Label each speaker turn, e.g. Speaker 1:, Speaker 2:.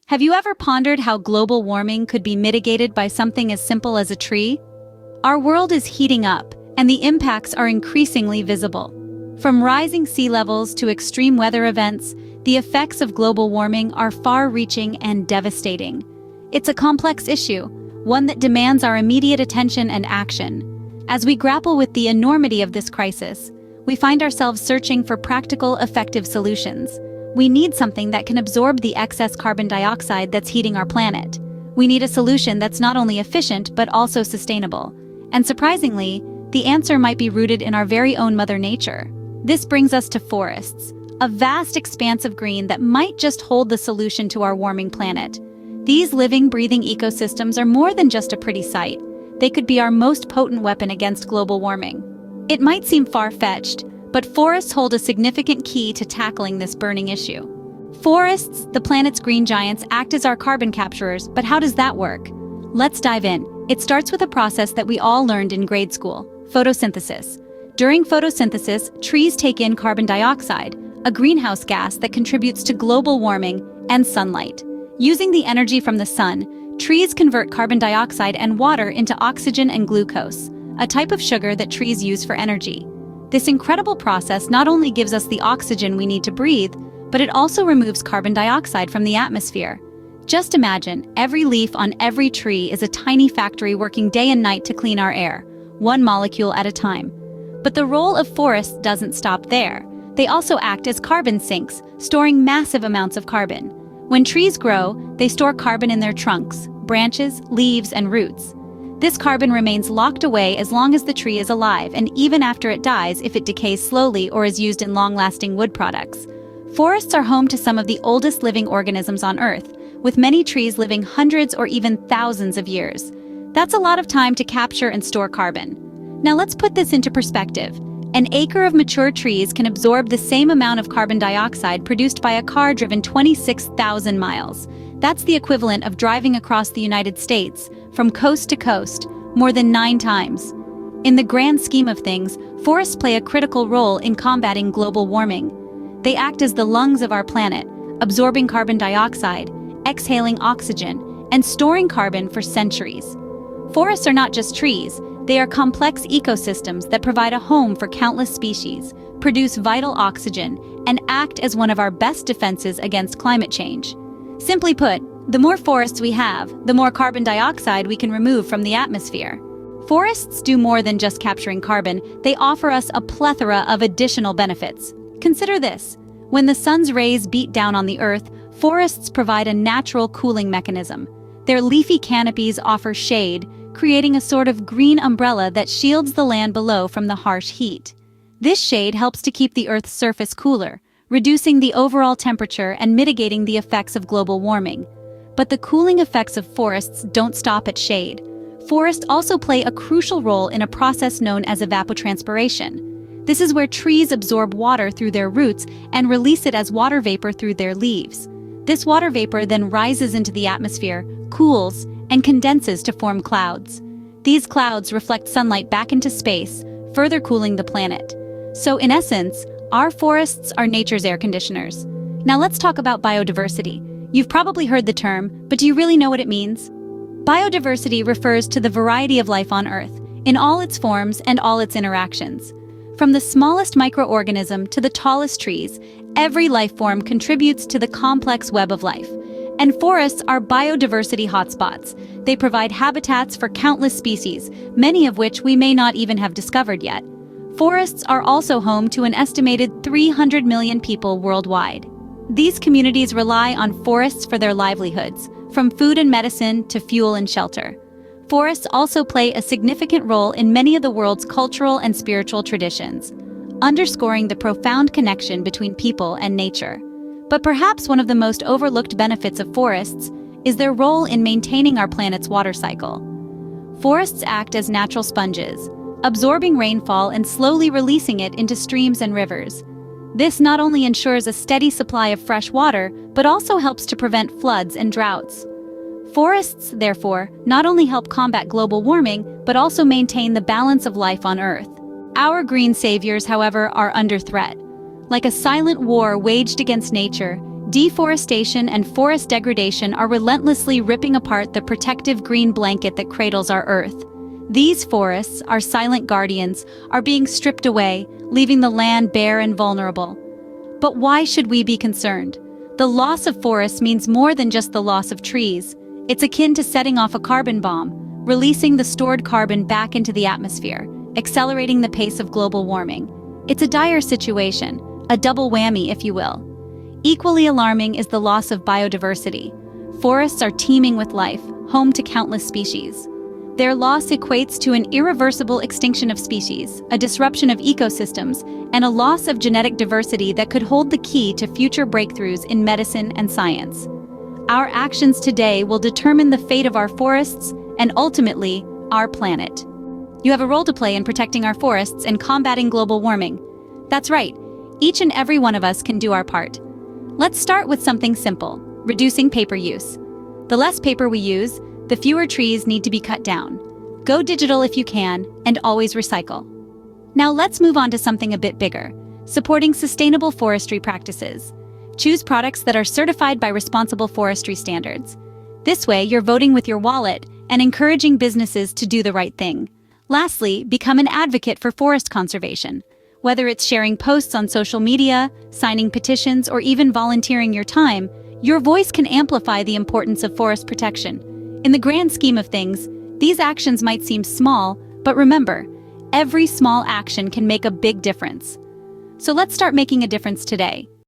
Speaker 1: Have you ever pondered how global warming could be mitigated by something as simple as a tree? Our world is heating up, and the impacts are increasingly visible. From rising sea levels to extreme weather events, the effects of global warming are far-reaching and devastating. It's a complex issue, one that demands our immediate attention and action. As we grapple with the enormity of this crisis, we find ourselves searching for practical, effective solutions. We need something that can absorb the excess carbon dioxide that's heating our planet. We need a solution that's not only efficient but also sustainable. And surprisingly, the answer might be rooted in our very own Mother Nature. This brings us to forests, a vast expanse of green that might just hold the solution to our warming planet. These living, breathing ecosystems are more than just a pretty sight. They could be our most potent weapon against global warming. It might seem far-fetched, but forests hold a significant key to tackling this burning issue. Forests, the planet's green giants, act as our carbon capturers, but how does that work? Let's dive in. It starts with a process that we all learned in grade school: photosynthesis. During photosynthesis, trees take in carbon dioxide, a greenhouse gas that contributes to global warming and sunlight. Using the energy from the sun, trees convert carbon dioxide and water into oxygen and glucose, a type of sugar that trees use for energy. This incredible process not only gives us the oxygen we need to breathe, but it also removes carbon dioxide from the atmosphere. Just imagine, every leaf on every tree is a tiny factory working day and night to clean our air, one molecule at a time. But the role of forests doesn't stop there. They also act as carbon sinks, storing massive amounts of carbon. When trees grow, they store carbon in their trunks, branches, leaves, and roots. This carbon remains locked away as long as the tree is alive, and even after it dies if it decays slowly or is used in long-lasting wood products. Forests are home to some of the oldest living organisms on Earth, with many trees living hundreds or even thousands of years. That's a lot of time to capture and store carbon. Now let's put this into perspective. An acre of mature trees can absorb the same amount of carbon dioxide produced by a car driven 26,000 miles. That's the equivalent of driving across the United States, from coast to coast, more than 9 times. In the grand scheme of things, forests play a critical role in combating global warming. They act as the lungs of our planet, absorbing carbon dioxide, exhaling oxygen, and storing carbon for centuries. Forests are not just trees, they are complex ecosystems that provide a home for countless species, produce vital oxygen, and act as one of our best defenses against climate change. Simply put, the more forests we have, the more carbon dioxide we can remove from the atmosphere. Forests do more than just capturing carbon, they offer us a plethora of additional benefits. Consider this: when the sun's rays beat down on the earth, forests provide a natural cooling mechanism. Their leafy canopies offer shade, creating a sort of green umbrella that shields the land below from the harsh heat. This shade helps to keep the Earth's surface cooler, reducing the overall temperature and mitigating the effects of global warming. But the cooling effects of forests don't stop at shade. Forests also play a crucial role in a process known as evapotranspiration. This is where trees absorb water through their roots and release it as water vapor through their leaves. This water vapor then rises into the atmosphere, cools, and condenses to form clouds. These clouds reflect sunlight back into space, further cooling the planet. So in essence, our forests are nature's air conditioners. Now let's talk about biodiversity. You've probably heard the term, but do you really know what it means? Biodiversity refers to the variety of life on Earth, in all its forms and all its interactions. From the smallest microorganism to the tallest trees, every life form contributes to the complex web of life. And forests are biodiversity hotspots. They provide habitats for countless species, many of which we may not even have discovered yet. Forests are also home to an estimated 300 million people worldwide. These communities rely on forests for their livelihoods, from food and medicine to fuel and shelter. Forests also play a significant role in many of the world's cultural and spiritual traditions, underscoring the profound connection between people and nature. But perhaps one of the most overlooked benefits of forests is their role in maintaining our planet's water cycle. Forests act as natural sponges, absorbing rainfall and slowly releasing it into streams and rivers. This not only ensures a steady supply of fresh water, but also helps to prevent floods and droughts. Forests, therefore, not only help combat global warming, but also maintain the balance of life on Earth. Our green saviors, however, are under threat. Like a silent war waged against nature, Deforestation and forest degradation are relentlessly ripping apart the protective green blanket that cradles our Earth. These forests, our silent guardians, are being stripped away, leaving the land bare and vulnerable. But why should we be concerned? The loss of forests means more than just the loss of trees. It's akin to setting off a carbon bomb, releasing the stored carbon back into the atmosphere, accelerating the pace of global warming. It's a dire situation, a double whammy, if you will. Equally alarming is the loss of biodiversity. Forests are teeming with life, home to countless species. Their loss equates to an irreversible extinction of species, a disruption of ecosystems, and a loss of genetic diversity that could hold the key to future breakthroughs in medicine and science. Our actions today will determine the fate of our forests and ultimately, our planet. You have a role to play in protecting our forests and combating global warming. That's right, each and every one of us can do our part. Let's start with something simple, reducing paper use. The less paper we use, the fewer trees need to be cut down. Go digital if you can, and always recycle. Now let's move on to something a bit bigger, supporting sustainable forestry practices. Choose products that are certified by responsible forestry standards. This way, you're voting with your wallet and encouraging businesses to do the right thing. Lastly, become an advocate for forest conservation. Whether it's sharing posts on social media, signing petitions, or even volunteering your time, your voice can amplify the importance of forest protection. In the grand scheme of things, these actions might seem small, but remember, every small action can make a big difference. So let's start making a difference today.